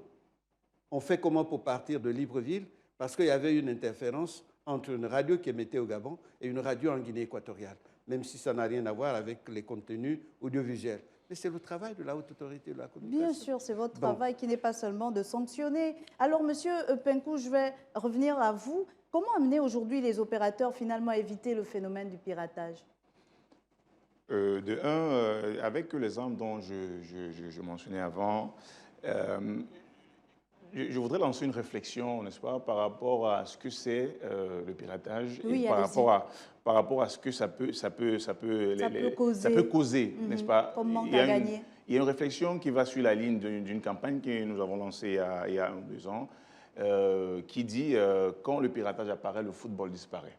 On fait comment pour partir de Libreville? Parce qu'il y avait une interférence entre une radio qui émettait au Gabon et une radio en Guinée équatoriale, même si ça n'a rien à voir avec les contenus audiovisuels. Mais c'est le travail de la haute autorité de la communication. Bien sûr, c'est votre travail qui n'est pas seulement de sanctionner. Alors, Monsieur Penko, je vais revenir à vous. Comment amener aujourd'hui les opérateurs finalement à éviter le phénomène du piratage? De un, avec l'exemple dont je mentionnais avant, je voudrais lancer une réflexion, n'est-ce pas, par rapport à ce que c'est le piratage et par rapport à ce que ça peut causer, n'est-ce pas? Comme manque à gagner. Il y a une réflexion qui va sur la ligne d'une campagne que nous avons lancée il y a 1 ou 2 ans, qui dit quand le piratage apparaît, le football disparaît.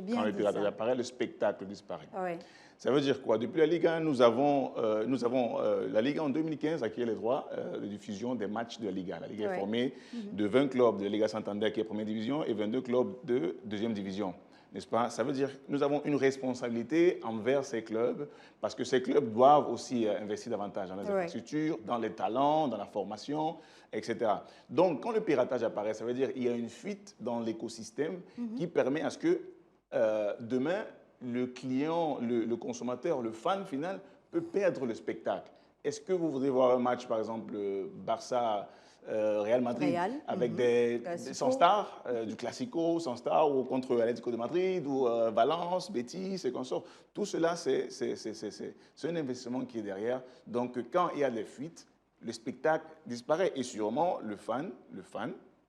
Bien quand le piratage apparaît, le spectacle disparaît. Oui. Ça veut dire quoi? Depuis la Ligue 1, nous avons la Ligue 1 en 2015 acquis les droits de diffusion des matchs de la Ligue 1. La Ligue 1 est formée de 20 clubs de Liga Santander qui est première division et 22 clubs de deuxième division. N'est-ce pas? Ça veut dire que nous avons une responsabilité envers ces clubs parce que ces clubs doivent aussi investir davantage dans les infrastructures, dans les talents, dans la formation, etc. Donc, quand le piratage apparaît, ça veut dire qu'il y a une fuite dans l'écosystème qui permet à ce que demain, le client, le consommateur, le fan final peut perdre le spectacle. Est-ce que vous voudrez voir un match, par exemple, Barça Real Madrid, avec sans stars, du Classico, sans stars, ou contre Atlético de Madrid, ou Valence, Betis, et consorts. Tout cela, c'est un investissement qui est derrière. Donc, quand il y a des fuites, le spectacle disparaît. Et sûrement, le fan,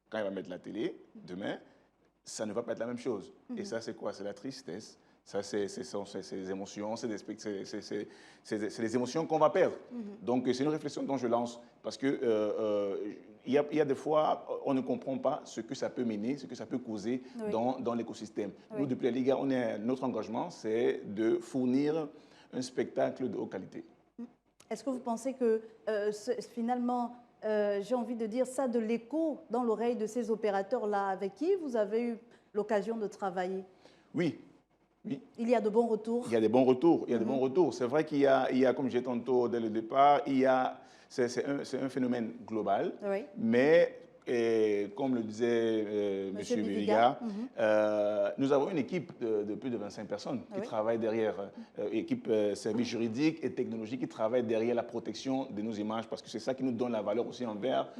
quand il va mettre la télé, demain, ça ne va pas être la même chose. Et ça, c'est quoi? C'est la tristesse. Ça, c'est les émotions, c'est les émotions qu'on va perdre. Donc, c'est une réflexion dont je lance. Parce que il y a des fois, on ne comprend pas ce que ça peut mener, ce que ça peut causer dans l'écosystème. Nous, depuis la Liga, notre engagement, c'est de fournir un spectacle de haute qualité. Est-ce que vous pensez que finalement, j'ai envie de dire ça, de l'écho dans l'oreille de ces opérateurs-là avec qui vous avez eu l'occasion de travailler? Oui. Oui. Il y a de bons retours? Il y a des bons retours. Il y a de bons retours. C'est vrai qu'il y a, comme j'ai dit tantôt dès le départ, c'est un phénomène global, mais comme le disait M. Biviga, nous avons une équipe de plus de 25 personnes qui travaillent derrière, équipe services juridiques et technologiques qui travaillent derrière la protection de nos images, parce que c'est ça qui nous donne la valeur aussi envers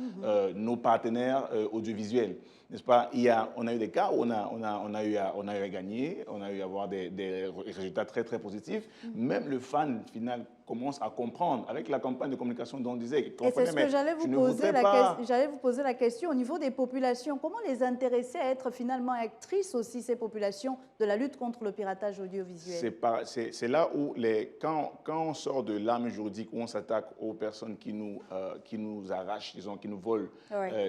nos partenaires audiovisuels. N'est-ce pas? On a eu des cas où on a eu à gagner, on a eu à avoir des résultats très, très positifs. Même le fan final commence à comprendre avec la campagne de communication dont on disait. Et c'est ce que j'allais vous poser la question au niveau des populations. Comment les intéresser à être finalement actrices aussi, ces populations, de la lutte contre le piratage audiovisuel? C'est là où, quand on sort de l'arme juridique, où on s'attaque aux personnes qui nous arrachent, disons, qui nous volent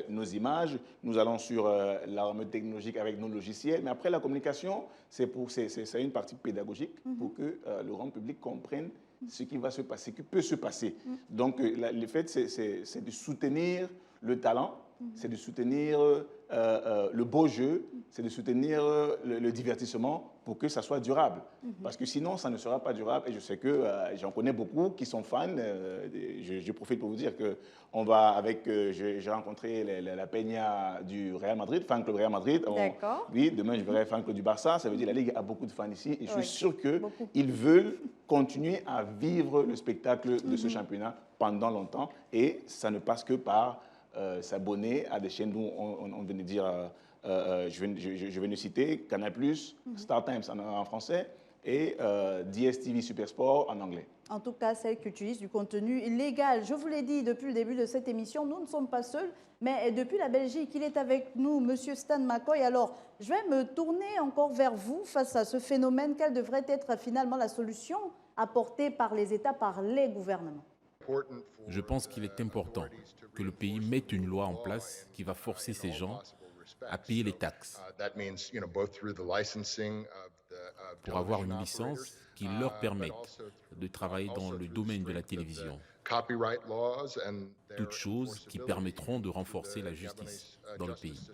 nos images, nous allons sur l'arme technologique avec nos logiciels. Mais après, la communication, c'est une partie pédagogique pour que le grand public comprenne ce qui va se passer, ce qui peut se passer. Donc, le fait, c'est de soutenir le talent, c'est de soutenir le beau jeu, c'est de soutenir le divertissement pour que ça soit durable. Parce que sinon, ça ne sera pas durable. Et je sais que j'en connais beaucoup qui sont fans. Je profite pour vous dire que j'ai rencontré la Peña du Real Madrid, fan club Real Madrid. D'accord. Oui, demain, je verrai fan club du Barça. Ça veut dire que la Ligue a beaucoup de fans ici. Et je suis sûr qu'ils veulent continuer à vivre le spectacle de ce championnat pendant longtemps. Et ça ne passe que par s'abonner à des chaînes dont on venait de dire, je vais nous citer, Canal+, StarTimes en français et DSTV Supersport en anglais. En tout cas, celles qui utilisent du contenu illégal. Je vous l'ai dit depuis le début de cette émission, nous ne sommes pas seuls, mais depuis la Belgique, il est avec nous, Monsieur Stan McCoy. Alors, je vais me tourner encore vers vous face à ce phénomène. Quelle devrait être finalement la solution apportée par les États, par les gouvernements? Je pense qu'il est important que le pays mette une loi en place qui va forcer ces gens à payer les taxes pour avoir une licence qui leur permette de travailler dans le domaine de la télévision. Toutes choses qui permettront de renforcer la justice dans le pays.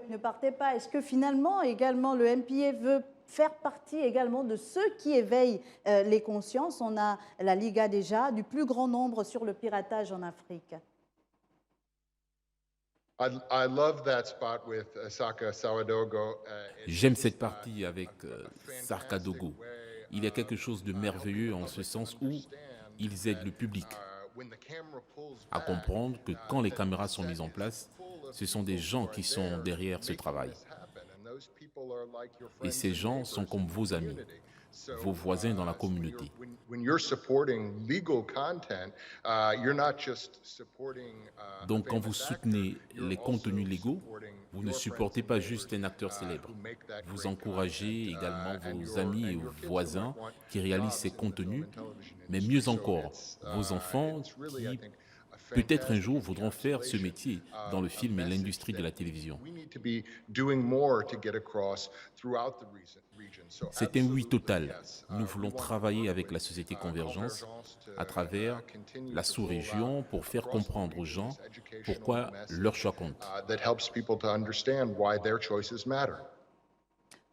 Ne partez pas. Est-ce que finalement, également, le MPA veut faire partie également de ceux qui éveillent les consciences? On a la Liga déjà, du plus grand nombre sur le piratage en Afrique. J'aime cette partie avec Sarka Dogo. Il y a quelque chose de merveilleux en ce sens où ils aident le public à comprendre que quand les caméras sont mises en place, ce sont des gens qui sont derrière ce travail. Et ces gens sont comme vos amis, vos voisins dans la communauté. Donc quand vous soutenez les contenus légaux, vous ne supportez pas juste un acteur célèbre. Vous encouragez également vos amis et vos voisins qui réalisent ces contenus, mais mieux encore, vos enfants qui peut-être un jour voudront faire ce métier dans le film et l'industrie de la télévision. C'est un oui total. Nous voulons travailler avec la société Convergence à travers la sous-région pour faire comprendre aux gens pourquoi leur choix compte.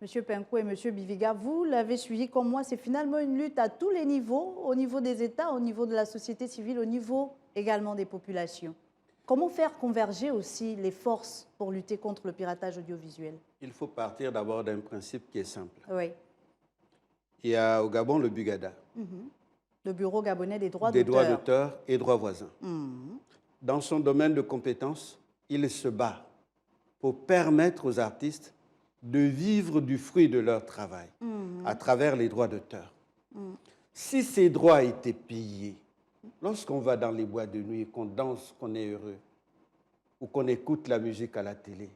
Monsieur Penko et Monsieur Biviga, vous l'avez suivi comme moi, c'est finalement une lutte à tous les niveaux, au niveau des États, au niveau de la société civile, au niveau également des populations. Comment faire converger aussi les forces pour lutter contre le piratage audiovisuel? Il faut partir d'abord d'un principe qui est simple. Oui. Il y a au Gabon le Bugada. Le Bureau gabonais des droits des droits d'auteur. d'auteur et droits voisins. Dans son domaine de compétences, il se bat pour permettre aux artistes de vivre du fruit de leur travail à travers les droits d'auteur. Si ces droits étaient payés, lorsqu'on va dans les boîtes de nuit, qu'on danse, qu'on est heureux, ou qu'on écoute la musique à la télé,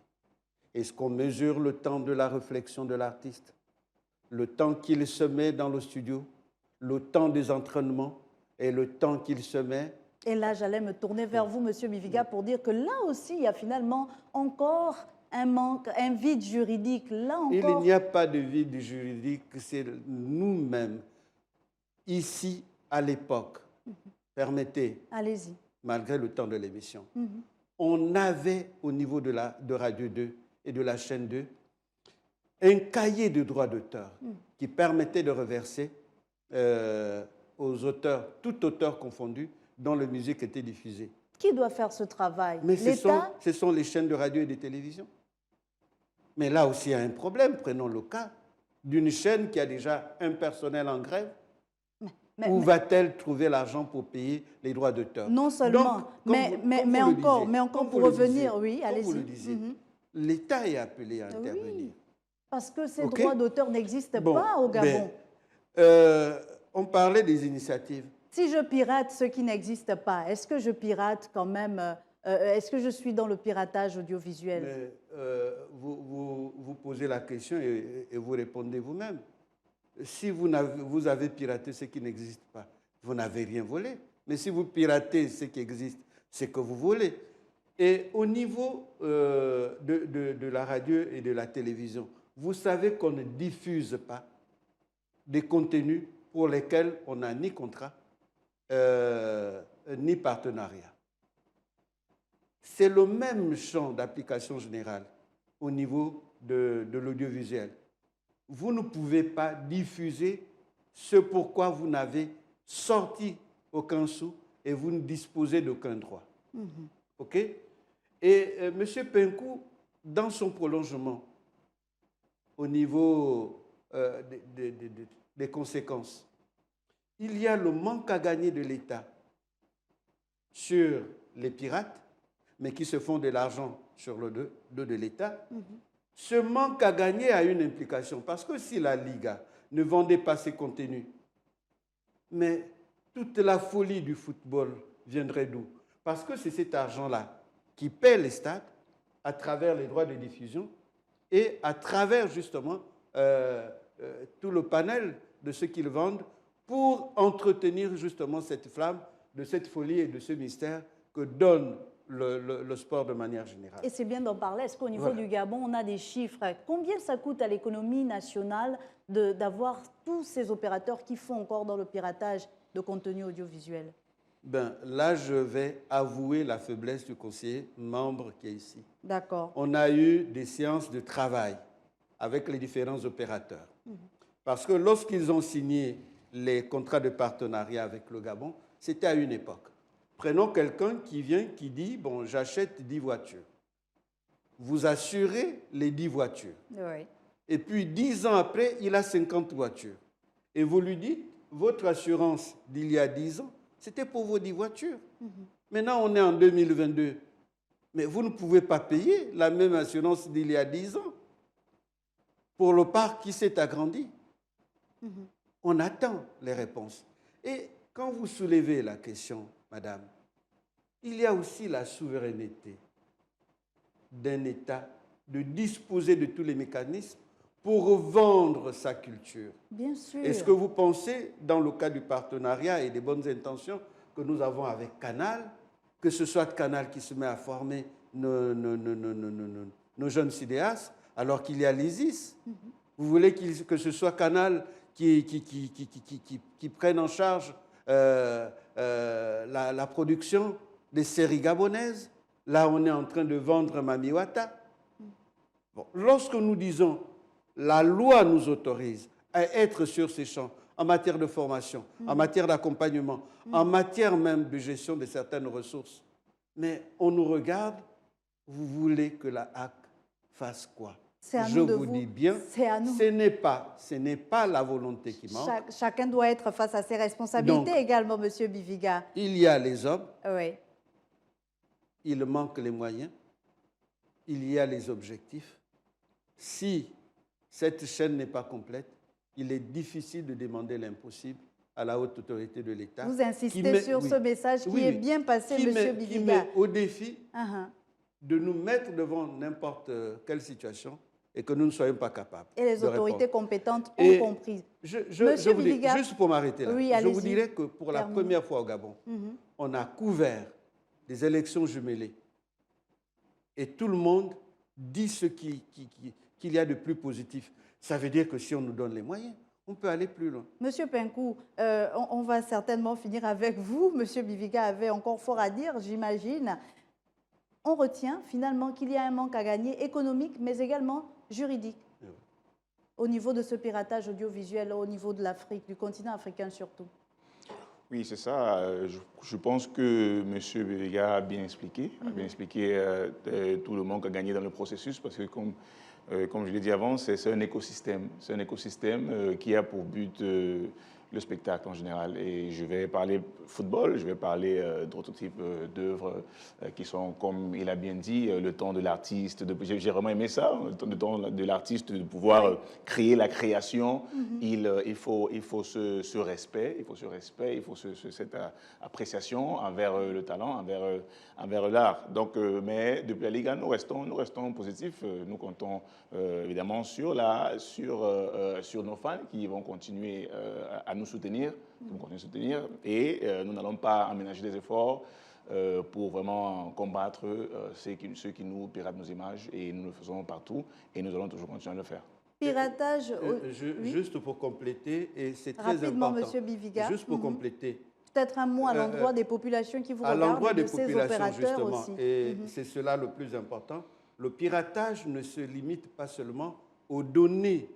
est-ce qu'on mesure le temps de la réflexion de l'artiste, le temps qu'il se met dans le studio, le temps des entraînements et le temps qu'il se met? Et là, j'allais me tourner vers vous, Monsieur Biviga, pour dire que là aussi, il y a finalement encore un manque, un vide juridique. Là encore. Il n'y a pas de vide juridique, c'est nous-mêmes, ici, à l'époque. Permettez, Allez-y. malgré le temps de l'émission, on avait au niveau de Radio 2 et de la chaîne 2 un cahier de droits d'auteur qui permettait de reverser aux auteurs, tout auteur confondu, dont la musique était diffusée. Qui doit faire ce travail? Mais L'État? ce sont les chaînes de radio et de télévision. Mais là aussi, il y a un problème. Prenons le cas d'une chaîne qui a déjà un personnel en grève. Où va-t-elle trouver l'argent pour payer les droits d'auteur? Non seulement, mais encore pour revenir, oui, allez-y. Comme vous le disiez, l'État est appelé à intervenir. Oui, parce que ces droits d'auteur n'existent pas au Gabon. On parlait des initiatives. Si je pirate ce qui n'existe pas, est-ce que je pirate quand même est-ce que je suis dans le piratage audiovisuel? Mais, vous posez la question et vous répondez vous-même. Si vous avez piraté ce qui n'existe pas, vous n'avez rien volé. Mais si vous piratez ce qui existe, c'est que vous volez. Et au niveau de la radio et de la télévision, vous savez qu'on ne diffuse pas des contenus pour lesquels on n'a ni contrat, ni partenariat. C'est le même champ d'application générale au niveau de l'audiovisuel. Vous ne pouvez pas diffuser ce pourquoi vous n'avez sorti aucun sou et vous ne disposez d'aucun droit. OK? Et M. Penkou, dans son prolongement, au niveau des conséquences, il y a le manque à gagner de l'État sur les pirates, mais qui se font de l'argent sur le dos de l'État. Ce manque à gagner a une implication, parce que si la Liga ne vendait pas ses contenus, mais toute la folie du football viendrait d'où? Parce que c'est cet argent-là qui paie les stades à travers les droits de diffusion et à travers justement tout le panel de ce qu'ils vendent pour entretenir justement cette flamme de cette folie et de ce mystère que donne le sport de manière générale. Et c'est bien d'en parler. Est-ce qu'au niveau du Gabon, on a des chiffres? Combien ça coûte à l'économie nationale d'avoir tous ces opérateurs qui font encore dans le piratage de contenu audiovisuel? Ben, là, je vais avouer la faiblesse du conseiller membre qui est ici. D'accord. On a eu des séances de travail avec les différents opérateurs. Parce que lorsqu'ils ont signé les contrats de partenariat avec le Gabon, c'était à une époque. Prenons quelqu'un qui vient, qui dit, bon, j'achète 10 voitures. Vous assurez les 10 voitures. Oui. Et puis, 10 ans après, il a 50 voitures. Et vous lui dites, votre assurance d'il y a 10 ans, c'était pour vos 10 voitures. Maintenant, on est en 2022. Mais vous ne pouvez pas payer la même assurance d'il y a 10 ans pour le parc qui s'est agrandi. On attend les réponses. Et quand vous soulevez la question, madame, il y a aussi la souveraineté d'un État de disposer de tous les mécanismes pour vendre sa culture. Bien sûr. Est-ce que vous pensez, dans le cas du partenariat et des bonnes intentions que nous avons avec Canal, que ce soit Canal qui se met à former nos jeunes cinéastes, alors qu'il y a l'ISIS? Vous voulez que ce soit Canal qui prenne en charge la production des séries gabonaises? Là, on est en train de vendre Mamiwata. Bon, lorsque nous disons la loi nous autorise à être sur ces champs en matière de formation, en matière d'accompagnement, en matière même de gestion de certaines ressources, mais on nous regarde, vous voulez que la HAC fasse quoi? C'est à je nous de vous dis bien, c'est à nous. ce n'est pas la volonté qui manque. Chacun doit être face à ses responsabilités Donc, également, Monsieur Biviga. Il y a les hommes, Oui. il manque les moyens, il y a les objectifs. Si cette chaîne n'est pas complète, il est difficile de demander l'impossible à la haute autorité de l'État. Vous insistez sur ce message qui est bien passé, Monsieur Biviga. Qui met au défi Uh-huh. de nous mettre devant n'importe quelle situation et que nous ne soyons pas capables. Et les de autorités répondre. compétentes ont Et compris. Je vous dis, Biviga. juste pour m'arrêter là, Oui, je vous allez-y. dirais que pour la Terminez. première fois au Gabon, on a couvert des élections jumelées et tout le monde dit ce qu'il y a de plus positif. Ça veut dire que si on nous donne les moyens, on peut aller plus loin. Monsieur Penkou, on va certainement finir avec vous. Monsieur Biviga avait encore fort à dire, j'imagine. On retient finalement qu'il y a un manque à gagner économique, mais également juridique, au niveau de ce piratage audiovisuel, au niveau de l'Afrique, du continent africain surtout. Oui, c'est ça. Je pense que M. Biviga a bien expliqué, tout le manque à gagner dans le processus, parce que comme je l'ai dit avant, c'est un écosystème. C'est un écosystème qui a pour but le spectacle en général. Et je vais parler football, je vais parler d'autres types d'œuvres qui sont, comme il a bien dit, le temps de l'artiste. J'ai vraiment aimé ça, le temps de l'artiste de pouvoir créer la création. Il faut ce respect, il faut cette appréciation envers le talent, envers l'art. Donc, mais depuis la Liga, nous restons positifs. Nous comptons évidemment sur nos fans qui vont continuer à nous soutenir, et nous n'allons pas aménager des efforts pour vraiment combattre ceux qui nous piratent nos images, et nous le faisons partout et nous allons toujours continuer à le faire. Piratage... oui. Juste pour compléter, et c'est très Rapidement, important. Monsieur Biviga. Juste pour compléter. Peut-être un mot à l'endroit des populations qui vous À regardent, l'endroit et de des ces populations, opérateurs justement, aussi. et c'est cela le plus important, le piratage ne se limite pas seulement aux données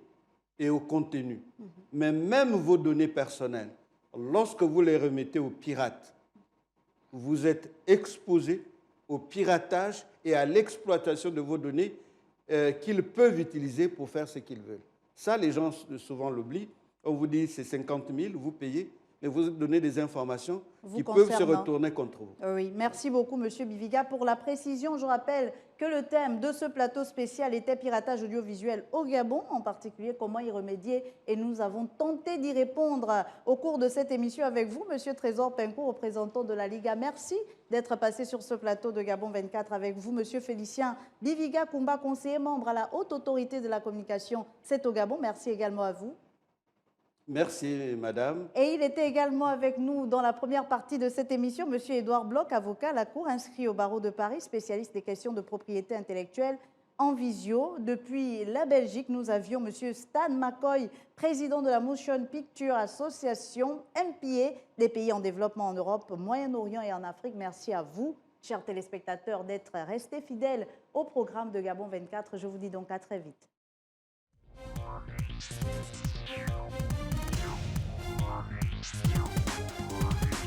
et au contenu, mais même vos données personnelles. Lorsque vous les remettez aux pirates, vous êtes exposé au piratage et à l'exploitation de vos données qu'ils peuvent utiliser pour faire ce qu'ils veulent. Ça, les gens souvent l'oublient. On vous dit c'est 50 000, vous payez, mais vous donnez des informations qui peuvent se retourner contre vous. Oui, merci beaucoup, Monsieur Biviga, pour la précision. Je rappelle que le thème de ce plateau spécial était piratage audiovisuel au Gabon, en particulier comment y remédier. Et nous avons tenté d'y répondre au cours de cette émission avec vous, Monsieur Trésor Penkou, représentant de la Liga. Merci d'être passé sur ce plateau de Gabon 24 avec vous, Monsieur Félicien Biviga Koumba, conseiller membre à la Haute Autorité de la Communication, c'est au Gabon. Merci également à vous. Merci, madame. Et il était également avec nous dans la première partie de cette émission, M. Édouard Bloch, avocat à la Cour, inscrit au barreau de Paris, spécialiste des questions de propriété intellectuelle en visio. Depuis la Belgique, nous avions M. Stan McCoy, président de la Motion Picture Association, MPA, des pays en développement en Europe, au Moyen-Orient et en Afrique. Merci à vous, chers téléspectateurs, d'être restés fidèles au programme de Gabon 24. Je vous dis donc à très vite. We'll be right back.